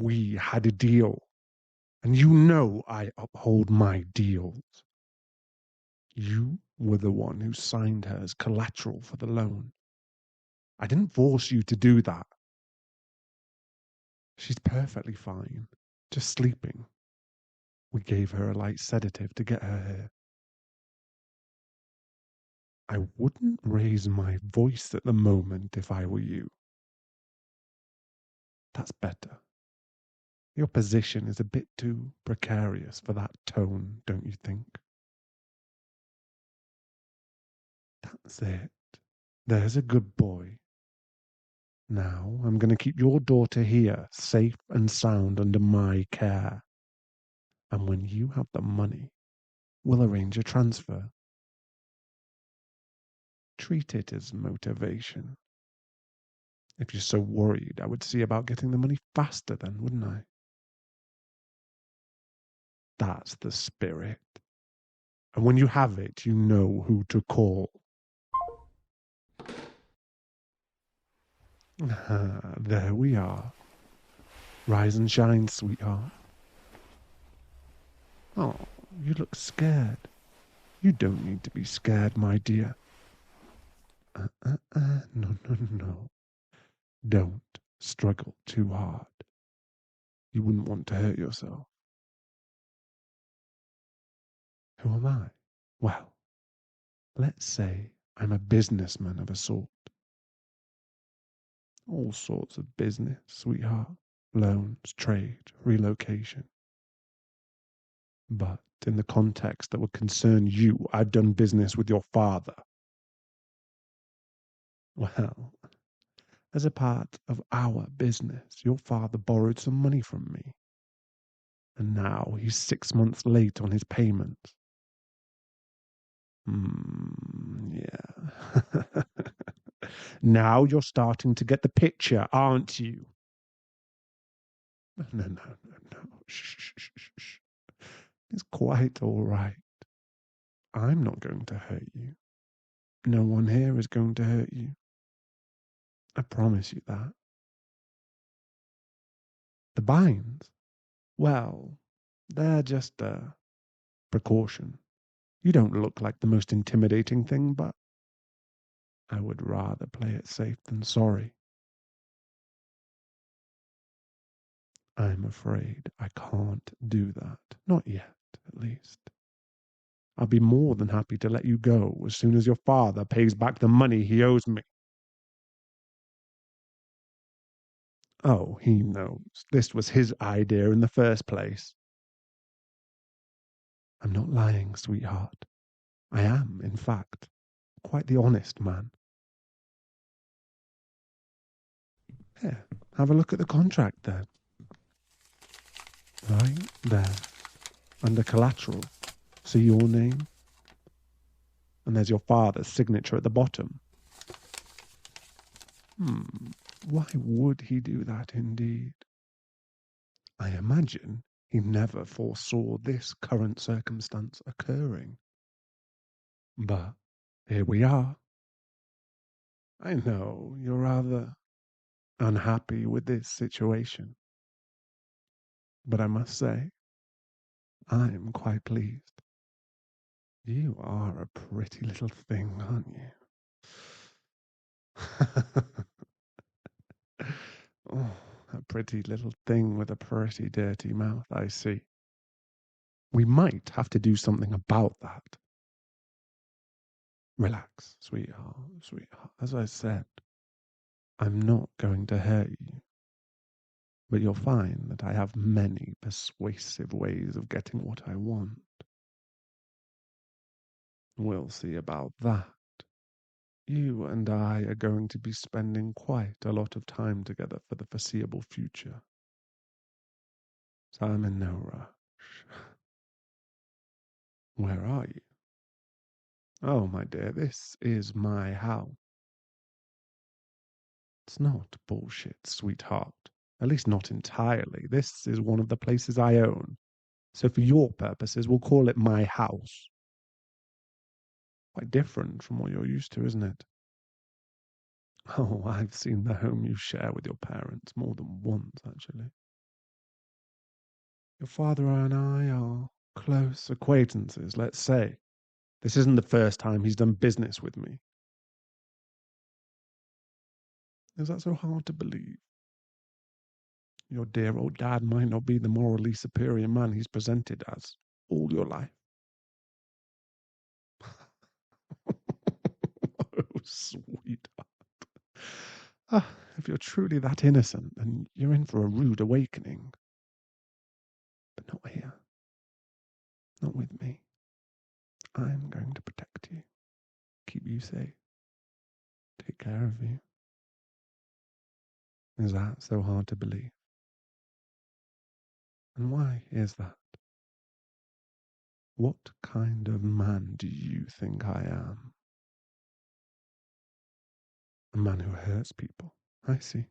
We had a deal, and you know I uphold my deals. You were the one who signed her as collateral for the loan. I didn't force you to do that. She's perfectly fine, just sleeping. We gave her a light sedative to get her here. I wouldn't raise my voice at the moment if I were you. That's better. Your position is a bit too precarious for that tone, don't you think? That's it. There's a good boy. Now I'm going to keep your daughter here, safe and sound under my care. And when you have the money, we'll arrange a transfer. Treat it as motivation. If you're so worried, I would see about getting the money faster then, wouldn't I? That's the spirit. And when you have it, you know who to call. There we are. Rise and shine, sweetheart. Oh, you look scared. You don't need to be scared, my dear. No, no, no. Don't struggle too hard. You wouldn't want to hurt yourself. Who am I? Well, let's say I'm a businessman of a sort. All sorts of business, sweetheart. Loans, trade, relocation. But in the context that would concern you, I've done business with your father. Well, as a part of our business, your father borrowed some money from me. And now he's 6 months late on his payments. Yeah. Now you're starting to get the picture, aren't you? No, no, no, no. Shh, shh, shh, shh. It's quite all right. I'm not going to hurt you. No one here is going to hurt you. I promise you that. The binds? Well, they're just a precaution. You don't look like the most intimidating thing, but I would rather play it safe than sorry. I'm afraid I can't do that. Not yet, at least. I'll be more than happy to let you go as soon as your father pays back the money he owes me. Oh, he knows. This was his idea in the first place. I'm not lying, sweetheart. I am, in fact, quite the honest man. Here, have a look at the contract then. Right there, under collateral. See your name? And there's your father's signature at the bottom. Why would he do that indeed? I imagine he never foresaw this current circumstance occurring. But here we are. I know you're rather unhappy with this situation, but I must say, I'm quite pleased. You are a pretty little thing, aren't you? Oh, a pretty little thing with a pretty dirty mouth, I see. We might have to do something about that. Relax, sweetheart, sweetheart. As I said, I'm not going to hurt you. But you'll find that I have many persuasive ways of getting what I want. We'll see about that. You and I are going to be spending quite a lot of time together for the foreseeable future. So I'm in no rush. Where are you? Oh, my dear, this is my house. It's not bullshit, sweetheart. At least not entirely. This is one of the places I own. So for your purposes, we'll call it my house. Quite different from what you're used to, isn't it? Oh, I've seen the home you share with your parents more than once, actually. Your father and I are close acquaintances, let's say. This isn't the first time he's done business with me. Is that so hard to believe? Your dear old dad might not be the morally superior man he's presented as all your life. Oh, sweetheart. Ah, if you're truly that innocent, then you're in for a rude awakening. But not here. Not with me. I'm going to protect you, keep you safe, take care of you. Is that so hard to believe? And why is that? What kind of man do you think I am? A man who hurts people. I see.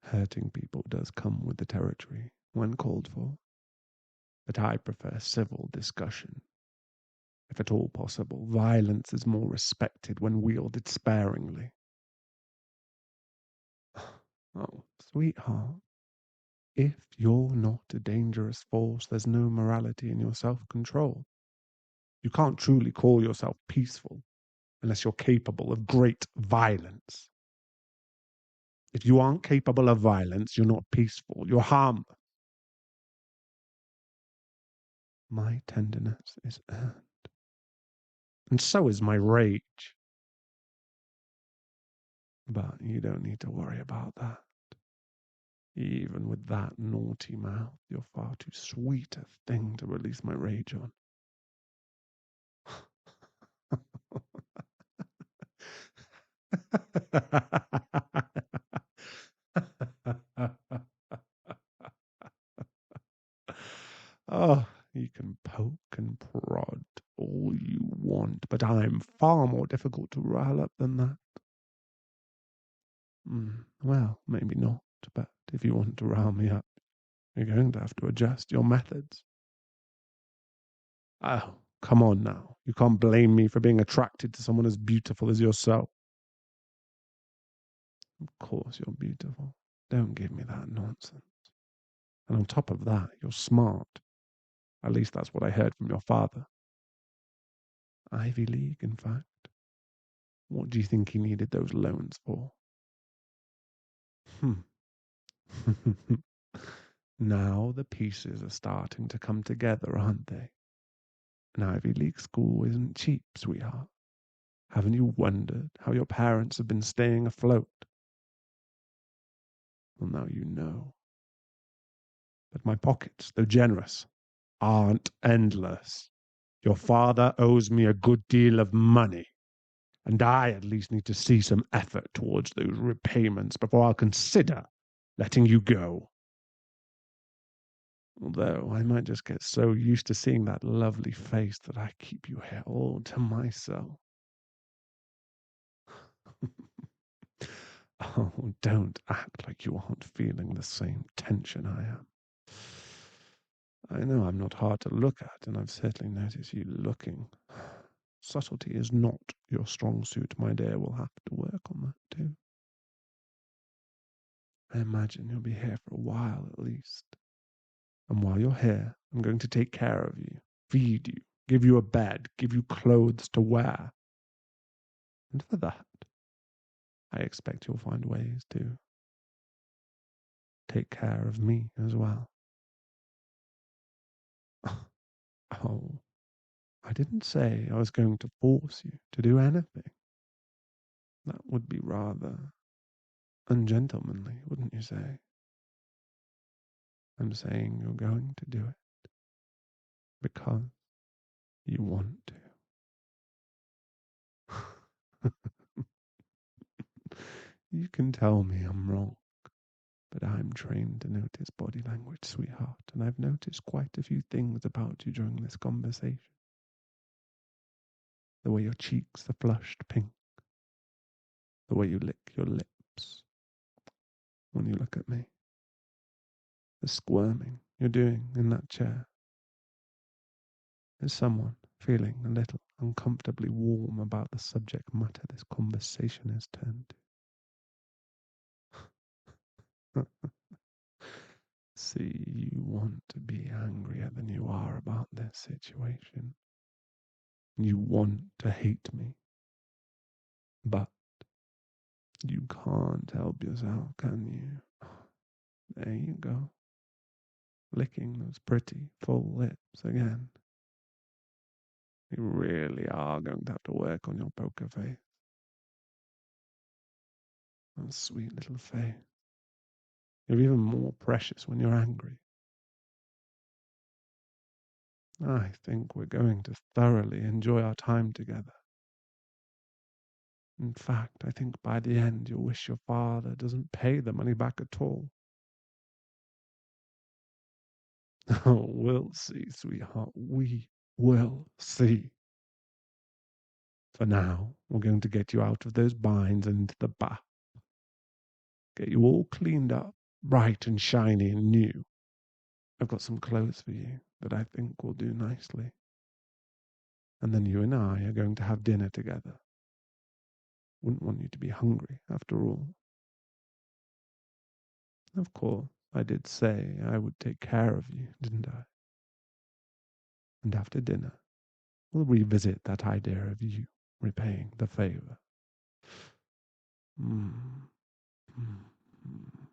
Hurting people does come with the territory when called for. But I prefer civil discussion. If at all possible, violence is more respected when wielded sparingly. Oh, sweetheart, if you're not a dangerous force, there's no morality in your self-control. You can't truly call yourself peaceful unless you're capable of great violence. If you aren't capable of violence, you're not peaceful. You're harmless. My tenderness is earned. And so is my rage. But you don't need to worry about that. Even with that naughty mouth, you're far too sweet a thing to release my rage on. Oh, you can poke and prod all you want, but I'm far more difficult to rile up than that. Well, maybe not, but if you want to rile me up, you're going to have to adjust your methods. Oh, come on now. You can't blame me for being attracted to someone as beautiful as yourself. Of course you're beautiful. Don't give me that nonsense. And on top of that, you're smart. At least that's what I heard from your father. Ivy League, in fact. What do you think he needed those loans for? Hmm. Now the pieces are starting to come together, aren't they? An Ivy League school isn't cheap, sweetheart. Haven't you wondered how your parents have been staying afloat? Well, now you know. But my pockets, though generous, aren't endless. Your father owes me a good deal of money, and I at least need to see some effort towards those repayments before I'll consider letting you go. Although I might just get so used to seeing that lovely face that I keep you here all to myself. Oh, don't act like you aren't feeling the same tension I am. I know I'm not hard to look at, and I've certainly noticed you looking. Subtlety is not your strong suit, my dear. We'll have to work on that too. I imagine you'll be here for a while at least. And while you're here, I'm going to take care of you, feed you, give you a bed, give you clothes to wear. And for that, I expect you'll find ways to take care of me as well. Oh, I didn't say I was going to force you to do anything. That would be rather ungentlemanly, wouldn't you say? I'm saying you're going to do it because you want to. You can tell me I'm wrong, but I'm trained to notice body language, sweetheart, and I've noticed quite a few things about you during this conversation. The way your cheeks are flushed pink, the way you lick your lips when you look at me, the squirming you're doing in that chair. Is someone feeling a little uncomfortably warm about the subject matter this conversation has turned to? see, you want to be angrier than you are about this situation. You want to hate me. But you can't help yourself, can you? There you go. Licking those pretty full lips again. You really are going to have to work on your poker face. That sweet little face. You're even more precious when you're angry. I think we're going to thoroughly enjoy our time together. In fact, I think by the end you'll wish your father doesn't pay the money back at all. Oh, we'll see, sweetheart. We will see. For now, we're going to get you out of those binds and into the bath. Get you all cleaned up, bright and shiny and new. I've got some clothes for you that I think will do nicely. And then you and I are going to have dinner together. Wouldn't want you to be hungry, after all. Of course, I did say I would take care of you, didn't I? And after dinner, we'll revisit that idea of you repaying the favor. Mm. Mm.